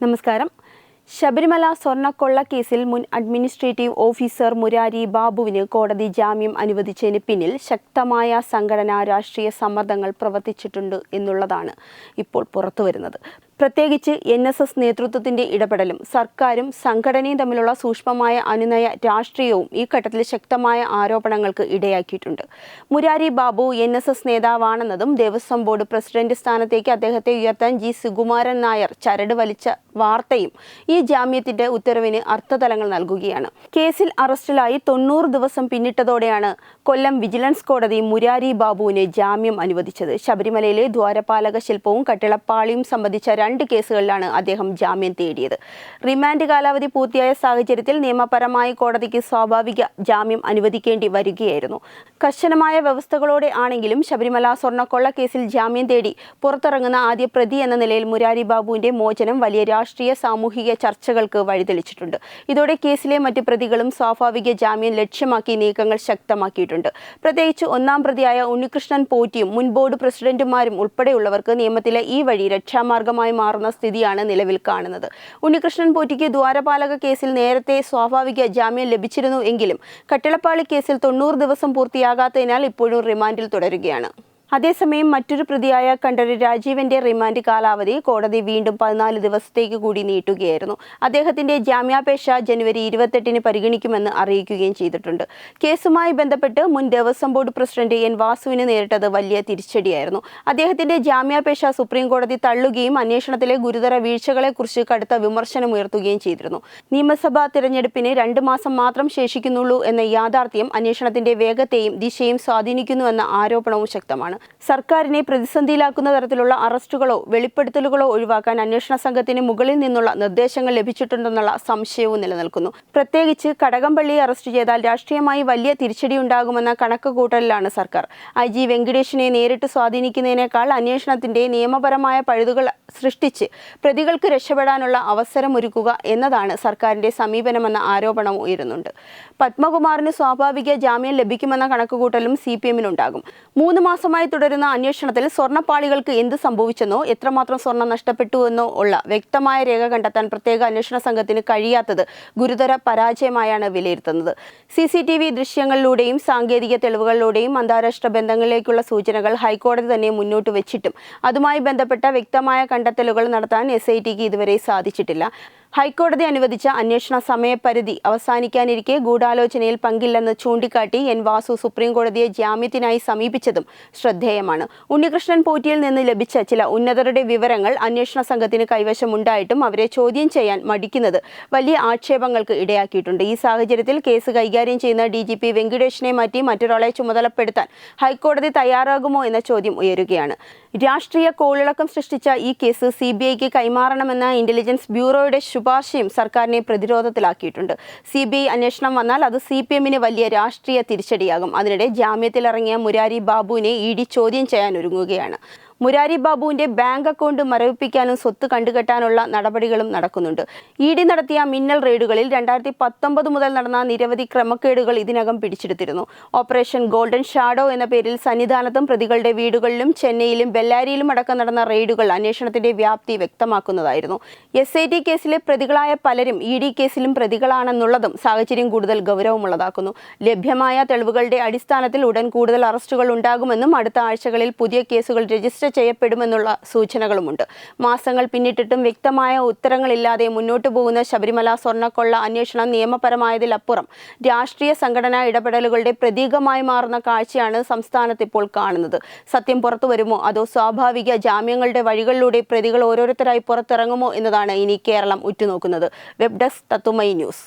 നമസ്കാരം. ശബരിമല സ്വർണ്ണക്കൊള്ള കേസിൽ മുൻ അഡ്മിനിസ്ട്രേറ്റീവ് ഓഫീസർ മുരാരി ബാബുവിന് കോടതി ജാമ്യം അനുവദിച്ചതിന് പിന്നിൽ ശക്തമായ സംഘടനാ രാഷ്ട്രീയ സമ്മർദ്ദങ്ങൾ പ്രവർത്തിച്ചിട്ടുണ്ട് എന്നുള്ളതാണ് ഇപ്പോൾ പുറത്തുവരുന്നത്. പ്രത്യേകിച്ച് NSS നേതൃത്വത്തിന്റെ ഇടപെടലും സർക്കാരും സംഘടനയും തമ്മിലുള്ള സൂക്ഷ്മമായ അനുനയ രാഷ്ട്രീയവും ഈ ഘട്ടത്തിൽ ശക്തമായ ആരോപണങ്ങൾക്ക് ഇടയാക്കിയിട്ടുണ്ട്. മുരാരി ബാബു NSS നേതാവാണെന്നതും ദേവസ്വം ബോർഡ് പ്രസിഡന്റ് സ്ഥാനത്തേക്ക് അദ്ദേഹത്തെ ഉയർത്താൻ G. സുകുമാരൻ നായർ ചരട് വലിച്ച വാർത്തയും ഈ ജാമ്യത്തിന്റെ ഉത്തരവിന് അർത്ഥതലങ്ങൾ നൽകുകയാണ്. കേസിൽ അറസ്റ്റിലായി 90 ദിവസം പിന്നിട്ടതോടെയാണ് കൊല്ലം വിജിലൻസ് കോടതി മുരാരി ബാബുവിന് ജാമ്യം അനുവദിച്ചത്. ശബരിമലയിലെ ദ്വാരപാലക ശില്പവും കട്ടിളപ്പാളിയും സംബന്ധിച്ച 2 കേസുകളിലാണ് അദ്ദേഹം ജാമ്യം തേടിയത്. റിമാൻഡ് കാലാവധി പൂർത്തിയായ സാഹചര്യത്തിൽ നിയമപരമായി കോടതിക്ക് സ്വാഭാവിക ജാമ്യം അനുവദിക്കേണ്ടി വരികയായിരുന്നു. കർശനമായ വ്യവസ്ഥകളോടെ ആണെങ്കിലും ശബരിമല സ്വർണ്ണക്കൊള്ള കേസിൽ ജാമ്യം തേടി പുറത്തിറങ്ങുന്ന ആദ്യ പ്രതി എന്ന നിലയിൽ മുരാരി ബാബുവിന്റെ മോചനം വലിയ രാഷ്ട്രീയ സാമൂഹിക ചർച്ചകൾക്ക് വഴിതെളിച്ചിട്ടുണ്ട്. ഇതോടെ കേസിലെ മറ്റ് പ്രതികളും സ്വാഭാവിക ജാമ്യം ലക്ഷ്യമാക്കി നീക്കങ്ങൾ ശക്തമാക്കിയിട്ടുണ്ട്. പ്രത്യേകിച്ച് 1-ാം പ്രതിയായ ഉണ്ണികൃഷ്ണൻ പോറ്റിയും മുൻ ബോർഡ് പ്രസിഡന്റുമാരും ഉൾപ്പെടെയുള്ളവർക്ക് നിയമത്തിലെ ഈ വഴി രക്ഷാമാർഗമായി മാറുന്ന സ്ഥിതിയാണ് നിലവിൽ കാണുന്നത്. ഉണ്ണികൃഷ്ണൻ പോറ്റിക്ക് ദ്വാരപാലക കേസിൽ നേരത്തെ സ്വാഭാവിക ജാമ്യം ലഭിച്ചിരുന്നു എങ്കിലും കട്ടിളപ്പാളി കേസിൽ 90 ദിവസം പൂർത്തിയാകാത്തതിനാൽ ഇപ്പോഴും റിമാൻഡിൽ തുടരുകയാണ്. അതേസമയം മറ്റൊരു പ്രതിയായ കണ്ഠര് രാജീവന്റെ റിമാൻഡ് കാലാവധി കോടതി വീണ്ടും 14 ദിവസത്തേക്ക് കൂടി നീട്ടുകയായിരുന്നു. അദ്ദേഹത്തിന്റെ ജാമ്യാപേക്ഷ ജനുവരി 28-ന് പരിഗണിക്കുമെന്ന് അറിയിക്കുകയും ചെയ്തിട്ടുണ്ട്. കേസുമായി ബന്ധപ്പെട്ട് മുൻ ദേവസ്വം ബോർഡ് പ്രസിഡന്റ് N. വാസുവിന് നേരിട്ടത് വലിയ തിരിച്ചടിയായിരുന്നു. അദ്ദേഹത്തിന്റെ ജാമ്യാപേക്ഷ സുപ്രീം കോടതി തള്ളുകയും അന്വേഷണത്തിലെ ഗുരുതര വീഴ്ചകളെക്കുറിച്ച് കടുത്ത വിമർശനമുയർത്തുകയും ചെയ്തിരുന്നു. നിയമസഭാ തിരഞ്ഞെടുപ്പിന് 2 മാസം മാത്രം ശേഷിക്കുന്നുള്ളൂ എന്ന യാഥാർത്ഥ്യം അന്വേഷണത്തിന്റെ വേഗത്തെയും ദിശയും സ്വാധീനിക്കുന്നുവെന്ന ആരോപണവും ശക്തമാണ്. സർക്കാരിനെ പ്രതിസന്ധിയിലാക്കുന്ന തരത്തിലുള്ള അറസ്റ്റുകളോ വെളിപ്പെടുത്തലുകളോ ഒഴിവാക്കാൻ അന്വേഷണ സംഘത്തിന് മുകളിൽ നിന്നുള്ള നിർദ്ദേശങ്ങൾ ലഭിച്ചിട്ടുണ്ടെന്നുള്ള സംശയവും നിലനിൽക്കുന്നു. പ്രത്യേകിച്ച് കടകംപള്ളിയെ അറസ്റ്റ് ചെയ്താൽ രാഷ്ട്രീയമായി വലിയ തിരിച്ചടിയുണ്ടാകുമെന്ന കണക്കുകൂട്ടലിലാണ് സർക്കാർ. IG വെങ്കിടേഷിനെ നേരിട്ട് സ്വാധീനിക്കുന്നതിനേക്കാൾ അന്വേഷണത്തിന്റെ നിയമപരമായ പഴുതുകൾ സൃഷ്ടിച്ച് പ്രതികൾക്ക് രക്ഷപ്പെടാനുള്ള അവസരമൊരുക്കുക എന്നതാണ് സർക്കാരിന്റെ സമീപനമെന്ന ആരോപണം ഉയരുന്നുണ്ട്. പത്മകുമാറിന് സ്വാഭാവിക ജാമ്യം ലഭിക്കുമെന്ന കണക്കുകൂട്ടലും CPM-നുണ്ടാകും. 3 മാസമായി തുടരുന്ന അന്വേഷണത്തിൽ സ്വർണ്ണപ്പാളികൾക്ക് എന്ത് സംഭവിച്ചെന്നോ എത്രമാത്രം സ്വർണം നഷ്ടപ്പെട്ടുവെന്നോ ഉള്ള വ്യക്തമായ രേഖ കണ്ടെത്താൻ പ്രത്യേക അന്വേഷണ സംഘത്തിന് കഴിയാത്തത് ഗുരുതര പരാജയമായാണ് വിലയിരുത്തുന്നത്. CCTV ദൃശ്യങ്ങളിലൂടെയും സാങ്കേതിക തെളിവുകളിലൂടെയും അന്താരാഷ്ട്ര ബന്ധങ്ങളിലേക്കുള്ള സൂചനകൾ ഹൈക്കോടതി തന്നെ മുന്നോട്ട് വെച്ചിട്ടും അതുമായി ബന്ധപ്പെട്ട വ്യക്തമായ കണ്ടെത്തലുകൾ നടത്താൻ SITക്ക് ഇതുവരെ സാധിച്ചിട്ടില്ല. ഹൈക്കോടതി അനുവദിച്ച അന്വേഷണ സമയപരിധി അവസാനിക്കാനിരിക്കെ ഗൂഢാലോചനയിൽ പങ്കില്ലെന്ന് ചൂണ്ടിക്കാട്ടി N. വാസു സുപ്രീം കോടതിയെ ജാമ്യത്തിനായി സമീപിച്ചതും ശ്രദ്ധേയമാണ്. ഉണ്ണികൃഷ്ണൻ പോറ്റിയിൽ നിന്ന് ലഭിച്ച ചില ഉന്നതരുടെ വിവരങ്ങൾ അന്വേഷണ സംഘത്തിന് കൈവശമുണ്ടായിട്ടും അവരെ ചോദ്യം ചെയ്യാൻ മടിക്കുന്നത് വലിയ ആക്ഷേപങ്ങൾക്ക് ഇടയാക്കിയിട്ടുണ്ട്. ഈ സാഹചര്യത്തിൽ കേസ് കൈകാര്യം ചെയ്യുന്ന DGP വെങ്കിടേഷിനെ മാറ്റി മറ്റൊരാളെ ചുമതലപ്പെടുത്താൻ ഹൈക്കോടതി തയ്യാറാകുമോ എന്ന ചോദ്യം ഉയരുകയാണ്. രാഷ്ട്രീയ കോളിളക്കം സൃഷ്ടിച്ച ഈ കേസ് CBIക്ക് കൈമാറണമെന്ന ഇന്റലിജൻസ് ബ്യൂറോയുടെ ശുപാർശയും സർക്കാരിനെ പ്രതിരോധത്തിലാക്കിയിട്ടുണ്ട്. CBI അന്വേഷണം വന്നാൽ അത് CPM-ന് വലിയ രാഷ്ട്രീയ തിരിച്ചടിയാകും. അതിനിടെ ജാമ്യത്തിലിറങ്ങിയ മുരാരി ബാബുവിനെ ED ചോദ്യം ചെയ്യാൻ ഒരുങ്ങുകയാണ്. മുരാരി ബാബുവിന്റെ ബാങ്ക് അക്കൗണ്ട് മരവിപ്പിക്കാനും സ്വത്ത് കണ്ടുകെട്ടാനുള്ള നടപടികളും നടക്കുന്നുണ്ട്. ED നടത്തിയ മിന്നൽ റെയ്ഡുകളിൽ 2019 മുതൽ നടന്ന നിരവധി ക്രമക്കേടുകൾ ഇതിനകം പിടിച്ചെടുത്തിരുന്നു. ഓപ്പറേഷൻ ഗോൾഡൻ ഷാഡോ എന്ന പേരിൽ സന്നിധാനത്തും പ്രതികളുടെ വീടുകളിലും ചെന്നൈയിലും ബെല്ലാരിയിലും അടക്കം നടന്ന റെയ്ഡുകൾ അന്വേഷണത്തിന്റെ വ്യാപ്തി വ്യക്തമാക്കുന്നതായിരുന്നു. SIT കേസിലെ പ്രതികളായ പലരും ED കേസിലും പ്രതികളാണെന്നുള്ളതും സാഹചര്യം കൂടുതൽ ഗൗരവമുള്ളതാക്കുന്നു. ലഭ്യമായ തെളിവുകളുടെ അടിസ്ഥാനത്തിൽ ഉടൻ കൂടുതൽ അറസ്റ്റുകൾ ഉണ്ടാകുമെന്നും അടുത്ത ആഴ്ചകളിൽ പുതിയ കേസുകൾ രജിസ്റ്റർ ചെയ്യപ്പെടുമെന്നുള്ള സൂചനകളുമുണ്ട്. മാസങ്ങൾ പിന്നിട്ടിട്ടും വ്യക്തമായ ഉത്തരങ്ങളില്ലാതെ മുന്നോട്ടു പോകുന്ന ശബരിമല സ്വർണ്ണക്കൊള്ള അന്വേഷണം നിയമപരമായതിലപ്പുറം രാഷ്ട്രീയ സംഘടനാ ഇടപെടലുകളുടെ പ്രതീകമായി മാറുന്ന കാഴ്ചയാണ് സംസ്ഥാനത്ത് ഇപ്പോൾ കാണുന്നത്. സത്യം പുറത്തു വരുമോ അതോ സ്വാഭാവിക ജാമ്യങ്ങളുടെ വഴികളിലൂടെ പ്രതികൾ ഓരോരുത്തരായി പുറത്തിറങ്ങുമോ എന്നതാണ് ഇനി കേരളം ഉറ്റുനോക്കുന്നത്. Web desk Tatwamayi news.